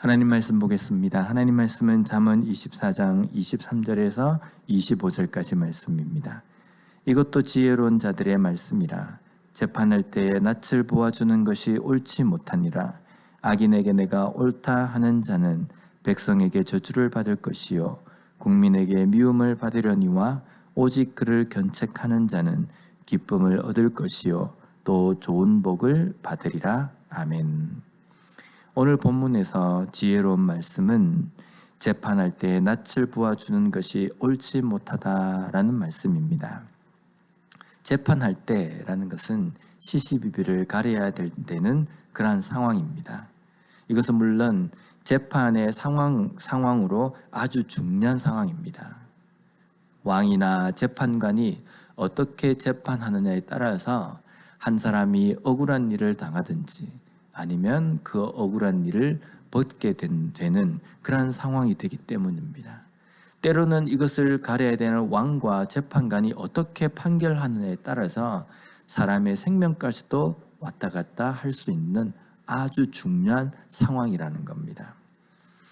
하나님 말씀 보겠습니다. 하나님 말씀은 잠언 24장 23절에서 25절까지 말씀입니다. 이것도 지혜로운 자들의 말씀이라. 재판할 때에 낯을 보아주는 것이 옳지 못하니라. 악인에게 내가 옳다 하는 자는 백성에게 저주를 받을 것이요 국민에게 미움을 받으려니와 오직 그를 견책하는 자는 기쁨을 얻을 것이요 또 좋은 복을 받으리라. 아멘. 오늘 본문에서 지혜로운 말씀은 재판할 때 낯을 보아주는 것이 옳지 못하다라는 말씀입니다. 재판할 때라는 것은 시시비비를 가려야 되는 그러한 상황입니다. 이것은 물론 재판의 상황으로 아주 중요한 상황입니다. 왕이나 재판관이 어떻게 재판하느냐에 따라서 한 사람이 억울한 일을 당하든지 아니면 그 억울한 일을 벗게 되는 그러한 상황이 되기 때문입니다. 때로는 이것을 가려야 되는 왕과 재판관이 어떻게 판결하느냐에 따라서 사람의 생명까지도 왔다 갔다 할 수 있는 아주 중요한 상황이라는 겁니다.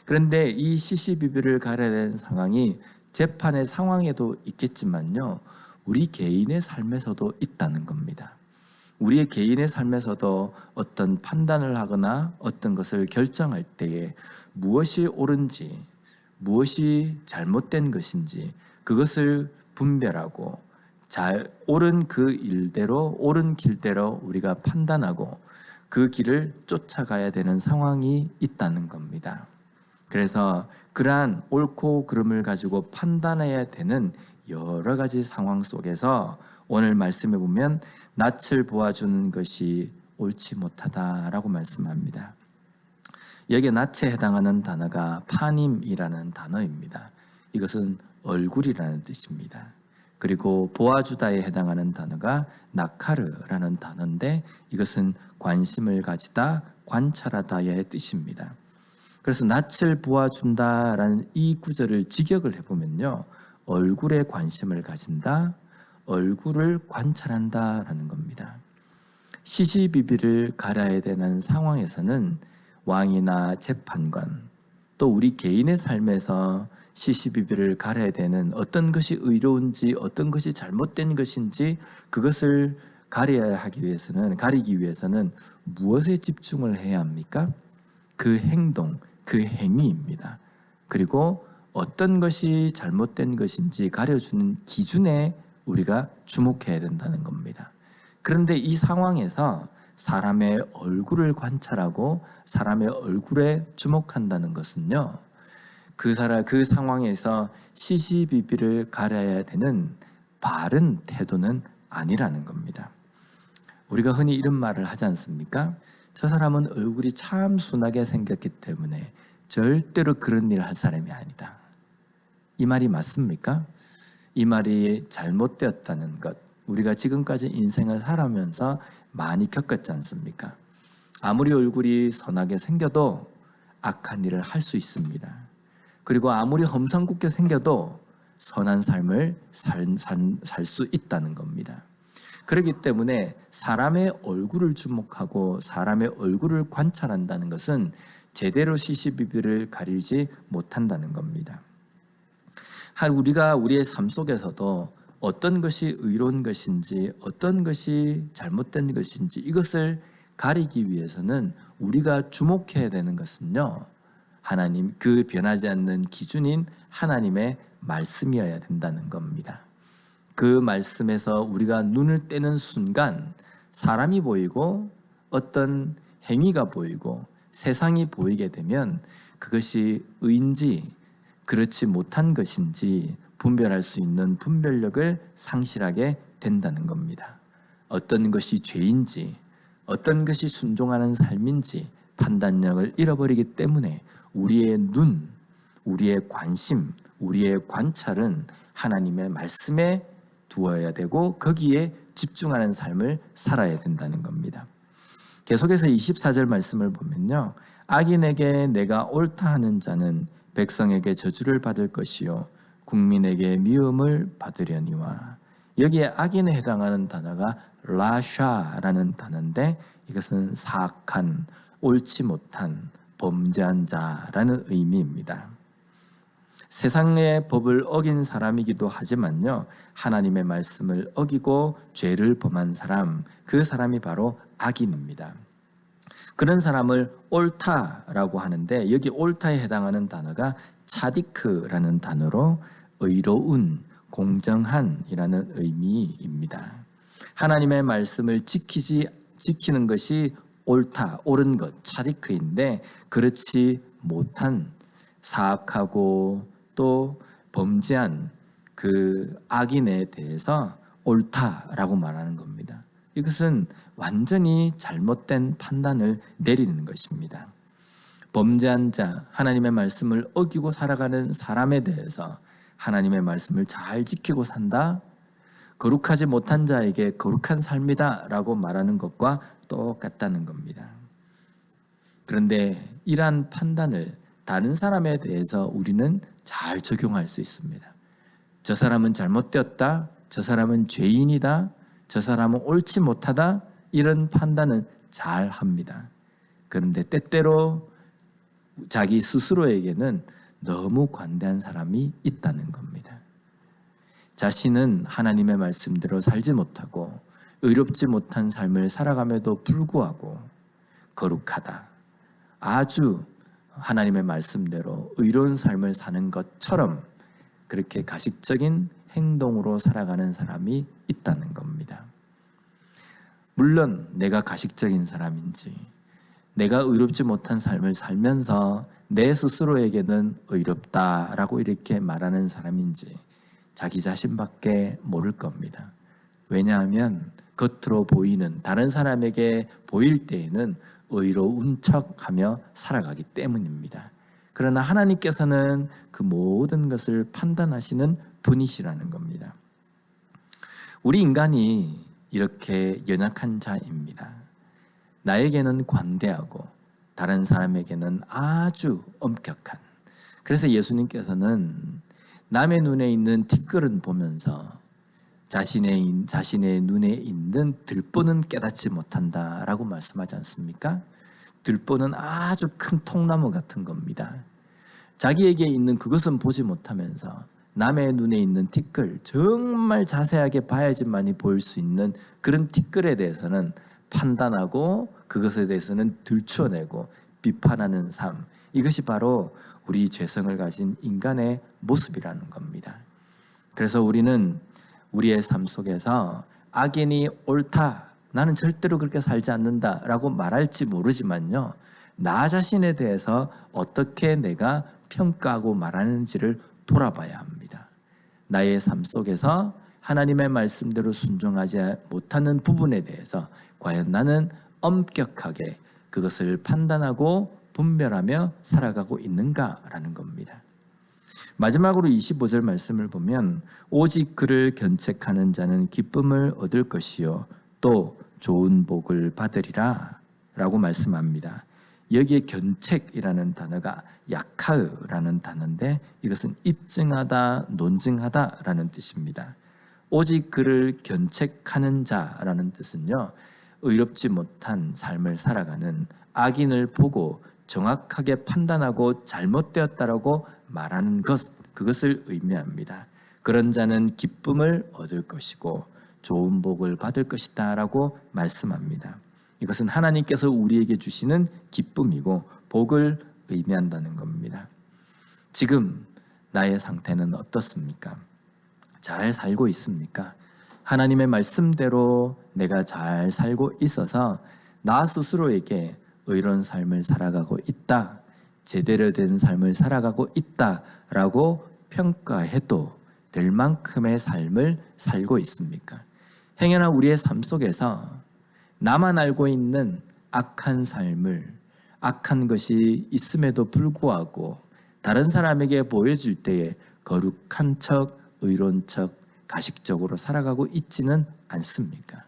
그런데 이 시시비비를 가려야 되는 상황이 재판의 상황에도 있겠지만요, 우리 개인의 삶에서도 있다는 겁니다. 우리의 개인의 삶에서도 어떤 판단을 하거나 어떤 것을 결정할 때에 무엇이 옳은지, 무엇이 잘못된 것인지 그것을 분별하고 옳은 그 일대로, 옳은 길대로 우리가 판단하고 그 길을 쫓아가야 되는 상황이 있다는 겁니다. 그래서 그러한 옳고 그름을 가지고 판단해야 되는 여러 가지 상황 속에서 오늘 말씀에 보면 낯을 보아주는 것이 옳지 못하다라고 말씀합니다. 여기에 낯에 해당하는 단어가 파님이라는 단어입니다. 이것은 얼굴이라는 뜻입니다. 그리고 보아주다에 해당하는 단어가 나카르라는 단어인데 이것은 관심을 가지다, 관찰하다의 뜻입니다. 그래서 낯을 보아준다라는 이 구절을 직역을 해보면요, 얼굴에 관심을 가진다, 얼굴을 관찰한다라는 겁니다. 시시비비를 가려야 되는 상황에서는 왕이나 재판관, 또 우리 개인의 삶에서 시시비비를 가려야 되는 어떤 것이 의로운지 어떤 것이 잘못된 것인지 그것을 가리기 위해서는 무엇에 집중을 해야 합니까? 그 행동, 그 행위입니다. 그리고 어떤 것이 잘못된 것인지 가려주는 기준에 우리가 주목해야 된다는 겁니다. 그런데 이 상황에서 사람의 얼굴을 관찰하고 사람의 얼굴에 주목한다는 것은요, 그 상황에서 시시비비를 가려야 되는 바른 태도는 아니라는 겁니다. 우리가 흔히 이런 말을 하지 않습니까? 저 사람은 얼굴이 참 순하게 생겼기 때문에 절대로 그런 일을 할 사람이 아니다. 이 말이 맞습니까? 이 말이 잘못되었다는 것, 우리가 지금까지 인생을 살아오면서 많이 겪었지 않습니까? 아무리 얼굴이 선하게 생겨도 악한 일을 할 수 있습니다. 그리고 아무리 험상궂게 생겨도 선한 삶을 살 수 있다는 겁니다. 그렇기 때문에 사람의 얼굴을 주목하고 사람의 얼굴을 관찰한다는 것은 제대로 시시비비를 가리지 못한다는 겁니다. 우리가 우리의 삶 속에서도 어떤 것이 의로운 것인지 어떤 것이 잘못된 것인지 이것을 가리기 위해서는 우리가 주목해야 되는 것은요, 하나님, 그 변하지 않는 기준인 하나님의 말씀이어야 된다는 겁니다. 그 말씀에서 우리가 눈을 떼는 순간 사람이 보이고 어떤 행위가 보이고 세상이 보이게 되면 그것이 의인지 그렇지 못한 것인지 분별할 수 있는 분별력을 상실하게 된다는 겁니다. 어떤 것이 죄인지 어떤 것이 순종하는 삶인지 판단력을 잃어버리기 때문에 우리의 눈, 우리의 관심, 우리의 관찰은 하나님의 말씀에 두어야 되고 거기에 집중하는 삶을 살아야 된다는 겁니다. 계속해서 24절 말씀을 보면요, 악인에게 내가 옳다 하는 자는 백성에게 저주를 받을 것이요 국민에게 미움을 받으려니와. 여기에 악인에 해당하는 단어가 라샤라는 단어인데 이것은 사악한, 옳지 못한, 범죄한 자라는 의미입니다. 세상의 법을 어긴 사람이기도 하지만요, 하나님의 말씀을 어기고 죄를 범한 사람, 그 사람이 바로 악인입니다. 그런 사람을 옳다라고 하는데, 여기 옳다에 해당하는 단어가 차디크라는 단어로 의로운, 공정한이라는 의미입니다. 하나님의 말씀을 지키는 것이 옳다, 옳은 것, 차디크인데, 그렇지 못한 사악하고 또 범죄한 그 악인에 대해서 옳다라고 말하는 겁니다. 이것은 완전히 잘못된 판단을 내리는 것입니다. 범죄한 자, 하나님의 말씀을 어기고 살아가는 사람에 대해서 하나님의 말씀을 잘 지키고 산다, 거룩하지 못한 자에게 거룩한 삶이다 라고 말하는 것과 똑같다는 겁니다. 그런데 이러한 판단을 다른 사람에 대해서 우리는 잘 적용할 수 있습니다. 저 사람은 잘못되었다, 저 사람은 죄인이다, 저 사람은 옳지 못하다, 이런 판단은 잘 합니다. 그런데 때때로 자기 스스로에게는 너무 관대한 사람이 있다는 겁니다. 자신은 하나님의 말씀대로 살지 못하고 의롭지 못한 삶을 살아감에도 불구하고 거룩하다, 아주 하나님의 말씀대로 의로운 삶을 사는 것처럼 그렇게 가식적인 행동으로 살아가는 사람이 있다는 겁니다. 물론 내가 가식적인 사람인지, 내가 의롭지 못한 삶을 살면서 내 스스로에게는 의롭다라고 이렇게 말하는 사람인지 자기 자신밖에 모를 겁니다. 왜냐하면 겉으로 보이는, 다른 사람에게 보일 때에는 의로운 척하며 살아가기 때문입니다. 그러나 하나님께서는 그 모든 것을 판단하시는 분이시라는 겁니다. 우리 인간이 이렇게 연약한 자입니다. 나에게는 관대하고 다른 사람에게는 아주 엄격한. 그래서 예수님께서는 남의 눈에 있는 티끌은 보면서 자신의 눈에 있는 들보는 깨닫지 못한다라고 말씀하지 않습니까? 들보는 아주 큰 통나무 같은 겁니다. 자기에게 있는 그것은 보지 못하면서 남의 눈에 있는 티끌, 정말 자세하게 봐야지만이 보일 수 있는 그런 티끌에 대해서는 판단하고 그것에 대해서는 들춰내고 비판하는 삶, 이것이 바로 우리 죄성을 가진 인간의 모습이라는 겁니다. 그래서 우리는 우리의 삶 속에서 악인이 옳다, 나는 절대로 그렇게 살지 않는다 라고 말할지 모르지만요, 나 자신에 대해서 어떻게 내가 평가하고 말하는지를 돌아봐야 합니다. 나의 삶 속에서 하나님의 말씀대로 순종하지 못하는 부분에 대해서 과연 나는 엄격하게 그것을 판단하고 분별하며 살아가고 있는가라는 겁니다. 마지막으로 25절 말씀을 보면 오직 그를 견책하는 자는 기쁨을 얻을 것이요 또 좋은 복을 받으리라 라고 말씀합니다. 여기에 견책이라는 단어가 야카으라는 단어인데 이것은 입증하다, 논증하다 라는 뜻입니다. 오직 그를 견책하는 자라는 뜻은요, 의롭지 못한 삶을 살아가는 악인을 보고 정확하게 판단하고 잘못되었다라고 말하는 그것을 의미합니다. 그런 자는 기쁨을 얻을 것이고 좋은 복을 받을 것이다 라고 말씀합니다. 이것은 하나님께서 우리에게 주시는 기쁨이고 복을 의미한다는 겁니다. 지금 나의 상태는 어떻습니까? 잘 살고 있습니까? 하나님의 말씀대로 내가 잘 살고 있어서 나 스스로에게 의로운 삶을 살아가고 있다, 제대로 된 삶을 살아가고 있다라고 평가해도 될 만큼의 삶을 살고 있습니까? 행여나 우리의 삶 속에서 나만 알고 있는 악한 삶을, 악한 것이 있음에도 불구하고 다른 사람에게 보여줄 때에 거룩한 척, 의로운 척, 가식적으로 살아가고 있지는 않습니까?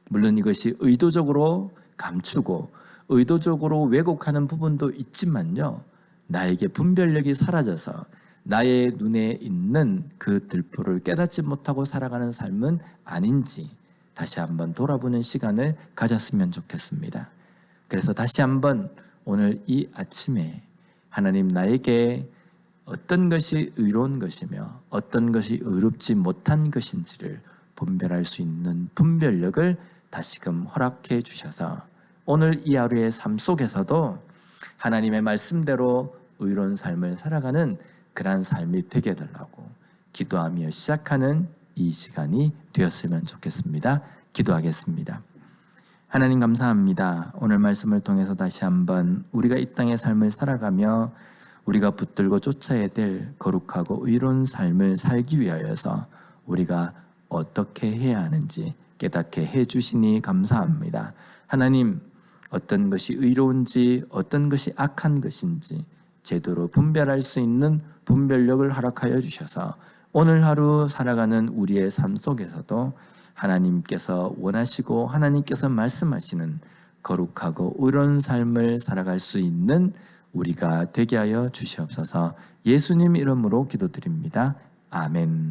물론 이것이 의도적으로 감추고 의도적으로 왜곡하는 부분도 있지만요, 나에게 분별력이 사라져서 나의 눈에 있는 그 들보를 깨닫지 못하고 살아가는 삶은 아닌지 다시 한번 돌아보는 시간을 가졌으면 좋겠습니다. 그래서 다시 한번 오늘 이 아침에 하나님 나에게 어떤 것이 의로운 것이며 어떤 것이 의롭지 못한 것인지를 분별할 수 있는 분별력을 다시금 허락해 주셔서 오늘 이 하루의 삶 속에서도 하나님의 말씀대로 의로운 삶을 살아가는 그러한 삶이 되게 해달라고 기도하며 시작하는 이 시간이 되었으면 좋겠습니다. 기도하겠습니다. 하나님 감사합니다. 오늘 말씀을 통해서 다시 한번 우리가 이 땅의 삶을 살아가며 우리가 붙들고 쫓아야 될 거룩하고 의로운 삶을 살기 위하여서 우리가 어떻게 해야 하는지 깨닫게 해주시니 감사합니다. 하나님, 어떤 것이 의로운지 어떤 것이 악한 것인지 제대로 분별할 수 있는 분별력을 허락하여 주셔서 오늘 하루 살아가는 우리의 삶 속에서도 하나님께서 원하시고 하나님께서 말씀하시는 거룩하고 의로운 삶을 살아갈 수 있는 우리가 되게 하여 주시옵소서. 예수님 이름으로 기도드립니다. 아멘.